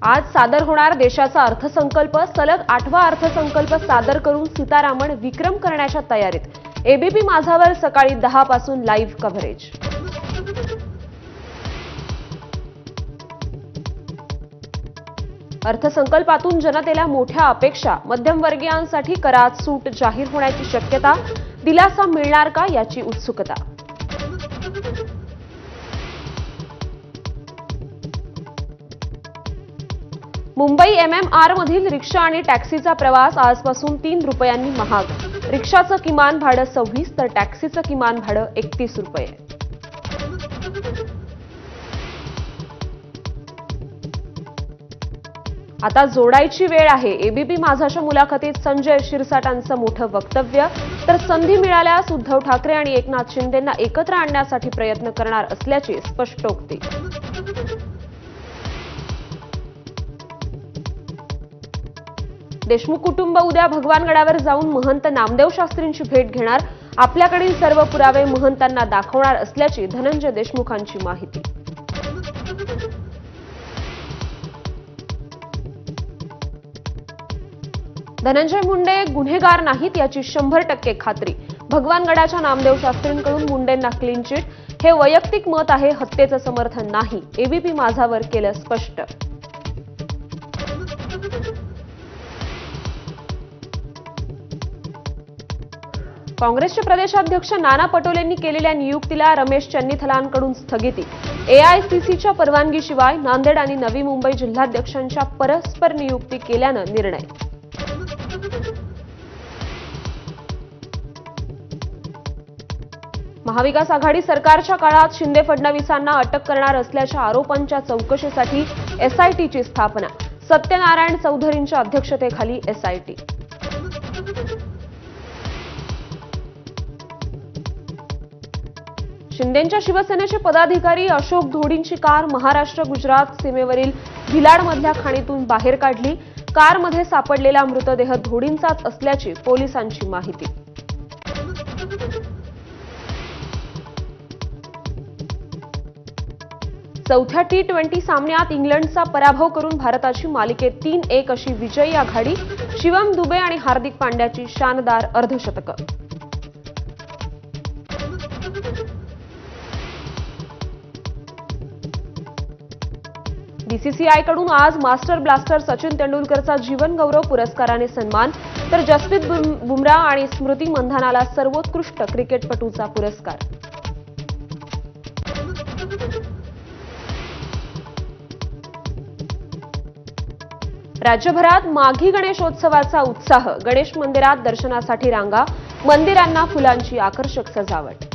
आज सादर होणार देशाचा अर्थसंकल्प सलग 8वा अर्थसंकल्प सादर करून सीतारामन विक्रम करण्याच्या तयारीत। एबीपी माझावर सकाळी 10 पासून लाईव्ह कव्हरेज। अर्थसंकल्पातून जनतेला मोठ्या अपेक्षा, मध्यमवर्गीयांसाठी करात सूट जाहीर होण्याची शक्यता, दिलासा मिळणार का याची उत्सुकता। मुंबई MMR मधील रिक्षा आणि टॅक्सीचा प्रवास आजपासून 3 रुपयांनी महाग। रिक्षाचं किमान भाडं 26 तर टॅक्सीचं किमान भाडं 31 रुपये। आता जोडायची वेळ आहे। एबीपी माझाच्या मुलाखतीत संजय शिरसाटांचं मोठं वक्तव्य, तर संधी मिळाल्यास उद्धव ठाकरे आणि एकनाथ शिंदेंना एकत्र आणण्यासाठी प्रयत्न करणार असल्याची स्पष्टोक्ती। देशमुख कुटुंब उद्या भगवानगडावर जाऊन महंत नामदेव शास्त्रींची भेट घेणार। आपल्याकडील सर्व पुरावे महंतांना दाखवणार असल्याची धनंजय देशमुखांची माहिती। धनंजय मुंडे गुन्हेगार नाहीत याची 100% खात्री। भगवानगडाच्या नामदेव शास्त्रींकडून मुंडेंना क्लीन चिट। हे वैयक्तिक मत आहे, हत्येचं समर्थन नाही। एबीपी माझावर केलं स्पष्ट। काँग्रेसचे प्रदेशाध्यक्ष नाना पटोलेंनी केलेल्या नियुक्तीला रमेश चन्नीथलांकडून स्थगिती। एआयसीसीच्या परवानगीशिवाय नांदेड आणि नवी मुंबई जिल्हाध्यक्षांच्या परस्पर नियुक्ती केल्यानं निर्णय। महाविकास आघाडी सरकारच्या काळात शिंदे फडणवीसांना अटक करणार असल्याच्या आरोपांच्या चौकशीसाठी एसआयटीची स्थापना। सत्यनारायण चौधरींच्या अध्यक्षतेखाली एसआयटी। शिंदेंच्या शिवसेनेचे पदाधिकारी अशोक धोडींची कार महाराष्ट्र गुजरात सीमेवरील भिलाडमधल्या खाणीतून बाहेर काढली। कारमध्ये सापडलेला मृतदेह धोडींचाच असल्याची पोलिसांची माहिती। चौथ्या T20 सामन्यात इंग्लंडचा पराभव करून भारताची मालिकेत 3-1 अशी विजयी आघाडी। शिवम दुबे आणि हार्दिक पांड्याची शानदार अर्धशतकं। बीसीसीआयकडून आज मास्टर ब्लास्टर सचिन तेंडुलकरचा जीवन गौरव पुरस्काराने सन्मान, तर जसप्रीत बुमराह आणि स्मृती मंधानाला सर्वोत्कृष्ट क्रिकेटपटूचा पुरस्कार। राज्यभरात माघी गणेशोत्सवाचा उत्साह। गणेश मंदिरात दर्शनासाठी रांगा, मंदिरांना फुलांची आकर्षक सजावट।